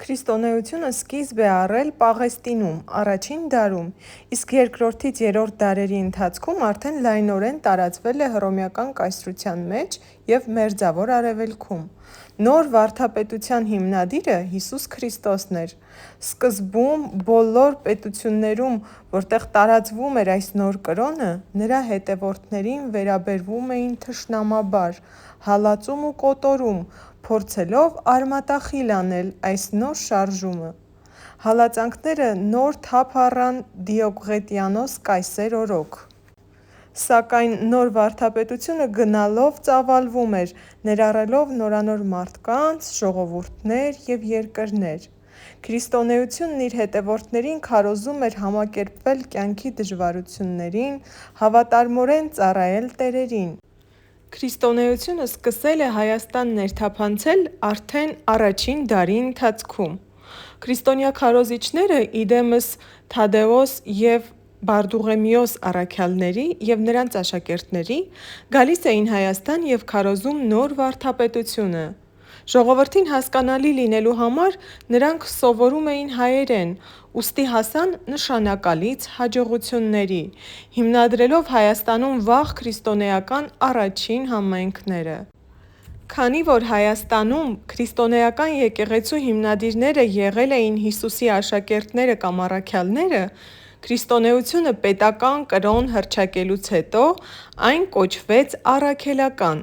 Քրիստոնեությունը սկիզբ է առել Պաղեստինում, առաջին դարում, իսկ երկրորդից երրորդ դարերի ընթացքում արդեն լայնորեն տարածվել է Հռոմեական կայսրության մեջ և Մերձավոր Արևելքում։ Նոր վարդապետության հիմնադիրը Հիսուս Քրիստոսն էր։ Սկզբում բոլոր պետություններում, որտեղ տարածվում էր այս նոր կրոնը, նրա հետևորդներին վերաբերվում էին թշնամաբար, հալածում ու կոտորում, փորձելով արմատախիլ անել այս նոր շարժումը։ Հալածանքները նոր թափ առան Դիոկլետիանոս կայսեր օրոք։ Սակայն նոր վարդապետությունը գնալով ծավալվում էր, ներառելով նորանոր մարդկանց, ժողովուրդներ և երկրներ։ Քրիստոնեությունն իր հետևորդներին քարոզում էր համակերպվել կյանքի դժվարություններին, հավատարմորեն ծառայել տերերին։ Քրիստոնեությունը սկսել է Հայաստան ներթափանցել արդեն առաջին դարի ընթացքում։ Քրիստոնյա քարոզիչները, իդեմս Թադեոս և Բարդուղեմեոս առաքյալների և նրանց աշակերտների, գալիս էին Հայաստան և քարոզում նոր վարդապետությունը։ Ժողովրդին հասկանալի լինելու համար նրանք սովորում էին հայերեն, ուստի հասան նշանակալից հաջողությունների, հիմնադրելով Հայաստանում վաղ քրիստոնեական առաջին համայնքները։ Քանի որ Հայաստանում քրիստոնեական եկեղեցու հիմնադիրները եղել էին Հիսուսի աշակերտները կամ առաքյալները, քրիստոնեությունը պետական կրոն հռչակելուց հետո այն կոչվեց առաքելական։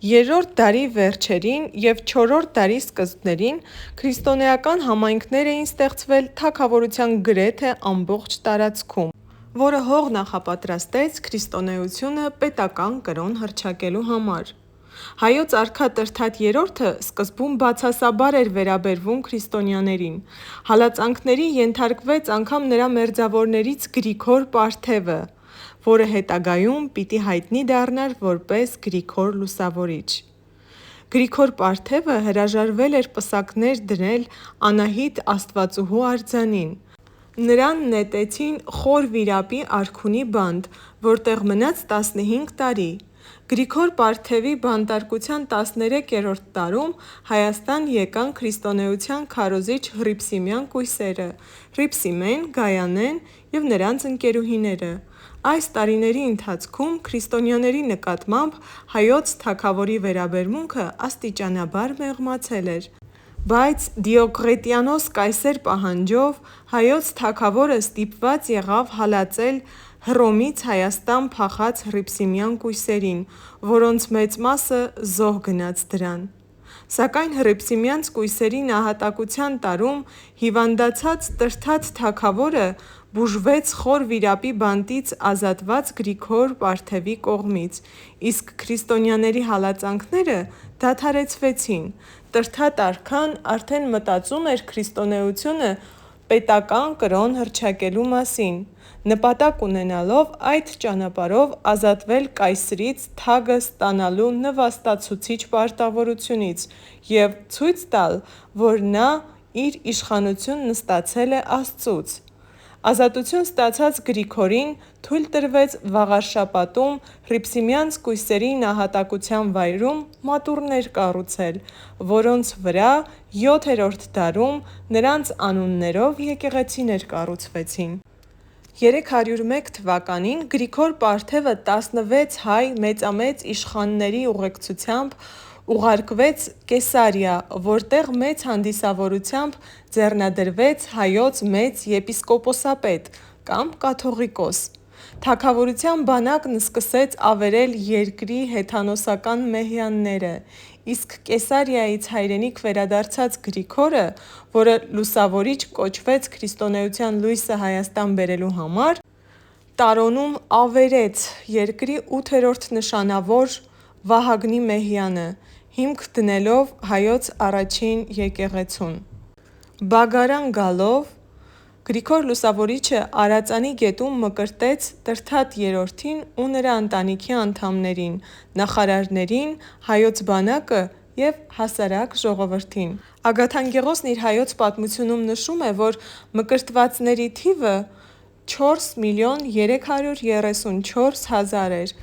Երրորդ դարի վերջերին և չորրորդ դարի սկզբներին քրիստոնեական համայնքներ էին ստեղծվել թագավորության գրեթե ամբողջ տարածքում, որը հող նախապատրաստեց քրիստոնեությունը պետական կրոն հռչակելու համար։ Հայոց արքա Տրդատ III-ը սկզբում բացասաբար էր վերաբերվում քրիստոնյաներին։ Հալածանքների ենթարկվեց անգամ նրա մերձավորներից Գրիգոր Պարթևը, որը հետագայում պիտի հայտնի դառնար որպես Գրիգոր Լուսավորիչ։ Գրիգոր Պարթևը հրաժարվել էր պսակներ դնել Անահիտ Աստվածուհու արձանին։ Նրան նետեցին Խոր Վիրապի արքունի բանտ, որտեղ մնաց 15 տարի։ Գրիգոր Պարթևի բանտարկության 13-րդ տարում Հայաստան եկան քրիստոնեության քարոզիչ հռիփսիմյան կույսերը՝ Հռիփսիմեն, Գայանեն և նրանց ընկերուհիները։ Այս տարիների ընթացքում քրիստոնյաների նկատմամբ հայոց թագավորի վերաբերմունքը աստիճանաբար մեղմացել էր։ Բայց Դիոկլետիանոս կայսեր պահանջով հայոց թագավորը ստիպված եղավ հալածել Հռոմից Հայաստան փախած հռիփսիմյան կույսերին, որոնց մեծ մասը զոհ գնաց դրան։ Սակայն հռիփսիմյան կույսերի նահատակության տարում հիվանդացած Տրդատ թագավորը բուժվեց Խոր Վիրապի բանտից ազատված Գրիգոր Պարթևի կողմից, իսկ քրիստոնյաների հալածանքները դադարեցվեցին։ Տրդատ արքան արդեն մտածում էր քրիստոնեությունը պետական կրոն հռչակելու մասին, նպատակ ունենալով այդ ճանապարհով ազատվել կայսրից թագը ստանալու նվաստացուցիչ պարտավորությունից և ցույց տալ, որ նա իր իշխանությունն ստացել է Աստծուց։ Ազատություն ստացած Գրիգորին թույլ տրվեց Վաղարշապատում հռիփսիմյան կույսերի նահատակության վայրում մատուռներ կառուցել, որոնց վրա 7-րդ դարում նրանց անուններով եկեղեցիներ կառուցվեցին։ 301 թվականին Գրիգոր Պարթևը 16 հայ մեծամեծ իշխանների ուղեկցությամբ ուղարկվեց Կեսարիա, որտեղ մեծ հանդիսավորությամբ ձեռնադրվեց հայոց մեծ եպիսկոպոսապետ կամ կաթողիկոս։ Թագավորության բանակն սկսեց ավերել երկրի հեթանոսական մեհյանները, իսկ Կեսարիայից հայրենիք վերադարձած Գրիգորը, որը լուսավորիչ կոչվեց քրիստոնեության լույսը Հայաստան բերելու համար, տարոնում ավերեց երկրի 8-րդ նշանավոր Վահագնի մեհյանը, հիմք դնելով հայոց առաջին եկեղեցուն։ Բագարան գալով Գրիգոր Լուսավորիչը Արածանի գետում մկրտեց Տրդատ III-ին ու նրա ընտանիքի անդամներին, նախարարներին, հայոց բանակը և հասարակ ժողովրդին։ Ագաթանկեղոսն իր Հայոց պատմությունում նշում է, որ մկրտվածների թիվը 4 միլիոն 334 հազար էր,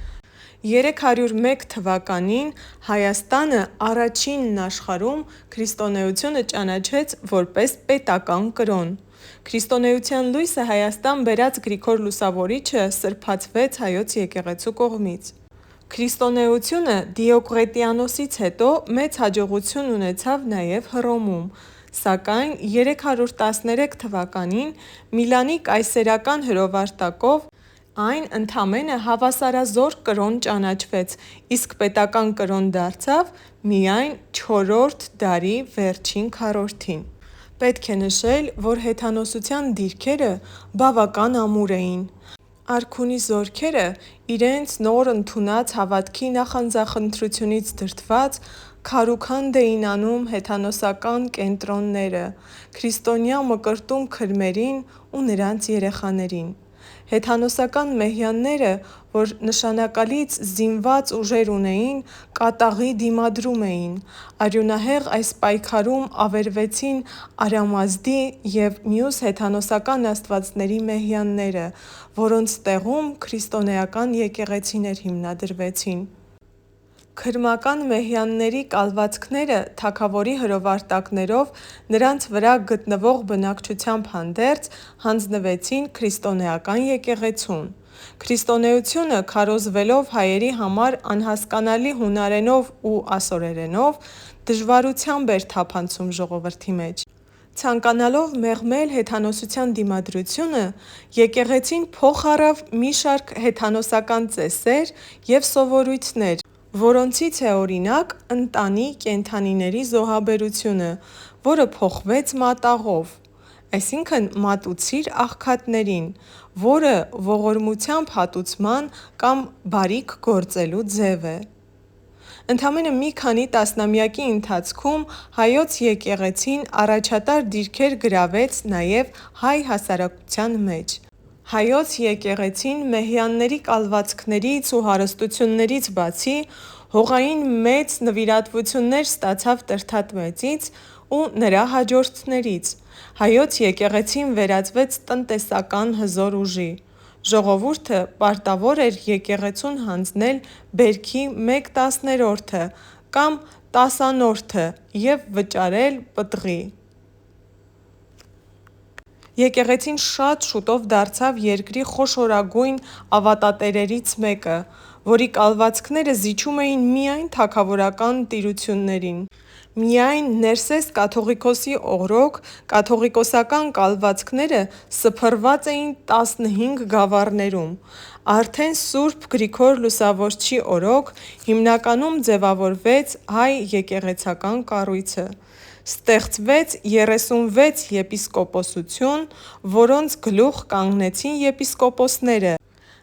301 թվականին Հայաստանը առաջինն աշխարհում քրիստոնեությունը ճանաչեց որպես պետական կրոն։ Քրիստոնեության լույսը Հայաստան բերած Գրիգոր Լուսավորիչը սրբացվեց Հայոց եկեղեցու կողմից։ Քրիստոնեությունը Դիոկլետիանոսից հետո մեծ հաջողություն ունեցավ նաև Հռոմում, սակայն 313 թվականին Միլանի կայսերական հրովարտակով այն ընդամենը հավասարազոր կրոն ճանաչվեց, իսկ պետական կրոն դարձավ միայն IV դարի վերջին քառորդին։ Պետք է նշել, որ հեթանոսության դիրքերը բավական ամուր էին։ Արքունի զորքերը իրենց նոր ընդունած հավատքի նախանձախնդրությունից դրդված քարուքանդ էին անում հեթանոսական կենտրոնները, քրիստոնյա մկրտում քրմերին ու նրանց երեխաներին։ Հեթանոսական մեհյանները, որ նշանակալից զինված ուժեր ունեին, կատաղի դիմադրում էին։ Արյունահեղ այս պայքարում ավերվեցին Արամազդի և մյուս հեթանոսական աստվածների մեհյանները, որոնց տեղում քրիստոնեական եկեղեցիներ հիմնադրվեցին։ Քրմական մեհյանների կալվածքները թագավորի հրովարտակներով նրանց վրա գտնվող բնակչությամբ հանդերձ հանձնվեցին քրիստոնեական եկեղեցուն։ Քրիստոնեությունը քարոզվելով հայերի համար անհասկանալի հունարենով ու ասորերենով, դժվարությամբ էր թափանցում ժողովրդի մեջ։ Ցանկանալով մեղմել հեթանոսության դիմադրությունը, եկեղեցին փոխ առավ մի շարք հեթանոսական ծեսեր և սովորույթներ, որոնցից է օրինակ ընտանի կենդանիների զոհաբերությունը, որը փոխվեց մատաղով, այսինքն մատուցիր աղքատներին, որը ողորմությամբ հատուցման կամ բարիք գործելու ձև է։ Ընդամենը մի քանի տասնամյակի ընթացքում Հայոց եկեղեցին առաջատար դիրքեր գրավեց նաև հայ հասարակության մեջ։ Հայոց եկեղեցին մեհյանների կալվածքներից ու հարստություններից բացի, հողային մեծ նվիրատվություններ ստացավ Տրդատ Մեծից ու նրա հաջորդներից։ Հայոց եկեղեցին վերածվեց տնտեսական հզոր ուժի։ Ժողովուրդը պարտավոր էր եկեղեցուն հանձնել բերքի 1/10 կամ 10 և վճարել պտղի։ Եկեղեցին շատ շուտով դարձավ երկրի խոշորագույն ավատատերերից մեկը, որի կալվածքները զիջում էին միայն թագավորական տիրություններին։ Միայն Ներսես կաթողիկոսի օրոք կաթողիկոսական կալվածքները սփռված էին 15 գավառներում։ Արդեն Սուրբ Գրիգոր Լուսավորչի օրոք հիմնականում ձևավորվեց հայ եկեղեցական կառույցը։ Ստեղծվեց 36 եպիսկոպոսություն, որոնց գլուխ կանգնեցին եպիսկոպոսները։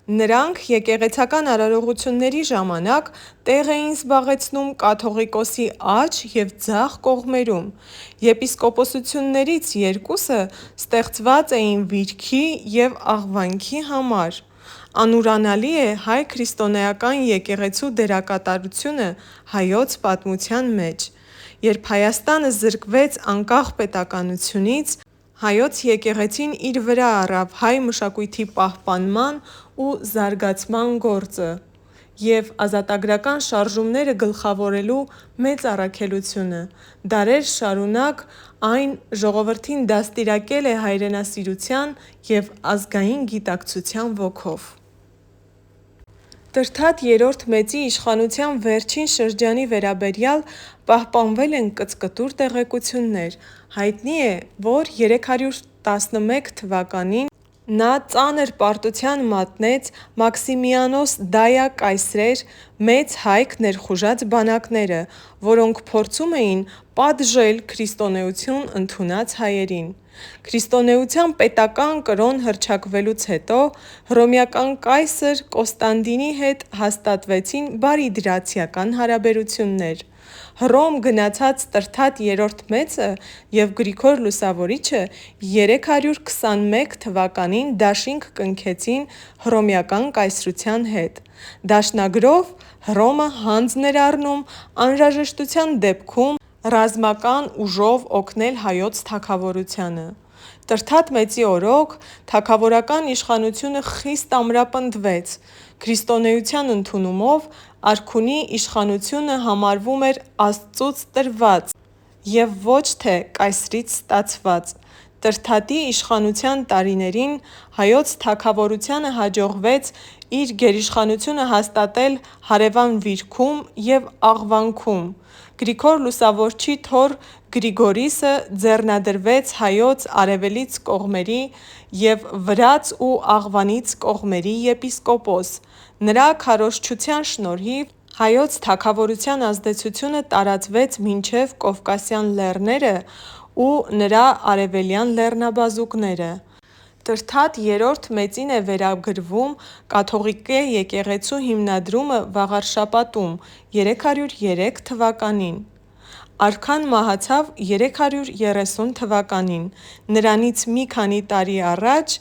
Նրանք եկեղեցական արարողությունների ժամանակ տեղ էին զբաղեցնում կաթողիկոսի աջ և ձախ կողմերում։ Եպիսկոպոսություններից երկուսը ստեղծված էին վիրքի և աղվանքի համար։ Անուրանալի է հայ քրիստոնեական եկեղեցու դերակատարությունը Հայոց պատմության մեջ։ Երբ Հայաստանը զրկվեց անկախ պետականությունից, Հայոց եկեղեցին իր վրա առավ հայ մշակույթի պահպանման ու զարգացման գործը և ազատագրական շարժումները գլխավորելու մեծ առաքելությունը։ Դարեր շարունակ այն ժողովրդին դաստիարակել է հայրենասիրության և ազգային գիտակցության ոգով։ Տրդատ III Մեծի իշխանության վերջին շրջանի վերաբերյալ պահպանվել են կցկտուր տեղեկություններ։ Հայտնի է, որ 311 թվականին նա ծանր պարտության մատնեց Մաքսիմիանոս Դայա կայսրեր մեծ հայք ներխուժած բանակները, որոնք փորձում էին պատժել քրիստոնեություն ընդունած հայերին։ Քրիստոնեության պետական կրոն հռչակվելուց հետո հռոմեական կայսր Կոստանդինի հետ հաստատվեցին բարիդրացիական հարաբերություններ։ Հռոմ գնացած Տրդատ III Մեծը և Գրիգոր Լուսավորիչը 321 թվականին դաշինք կնքեցին հռոմեական կայսրության հետ։ Դաշնագրով Հռոմը հանձն էր առնում անհրաժեշտության դեպքում ռազմական ուժով օգնել հայոց թագավորությանը։ Տրդատ մեծի օրոք թագավորական իշխանությունը խիստ ամրապնդվեց։ Քրիստոնեության ընդունումով արքունի իշխանությունը համարվում էր Աստծուց տրված և ոչ թե կայսրից ստացված։ Տրդատի իշխանության տարիներին հայոց թագավորությանը հաջողվեց իր գերիշխանությունը հաստատել հարևան Վիրքում և Աղվանքում։ Գրիգոր Լուսավորչի թոռ Գրիգորիսը ձեռնադրվեց հայոց արևելից կողմերի և վրաց ու Աղվանից կողմերի եպիսկոպոս։ Նրա քարոզչության շնորհիվ հայոց թագավորության ազդեցությունը տարածվեց մինչև Կովկասյան լեռները ու նրա արևելյան լեռնաբազուկները։ Տրդատ III մեծին է վերագրվում կաթողիկե եկեղեցու հիմնադրումը Վաղարշապատում 303 թվականին։ Արքան մահացավ 330 թվականին։ Նրանից մի քանի տարի առաջ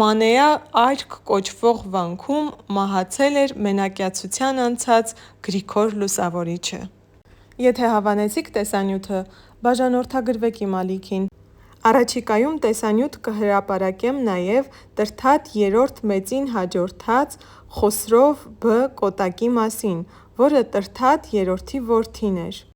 Մանեա այրք կոչվող վանքում մահացել էր մենակյացության անցած Գրիգոր Լուսավորիչը։ Եթե հավանեցիք տեսանյութը, բաժանորդագրվեք իմ ալիքին։ Առաջիկայում տեսանյութ կհրապարակեմ նաև Տրդատ III մեծին հաջորդած Խոսրով B. Կոտակի մասին, որը Տրդատ III-ի որդին էր։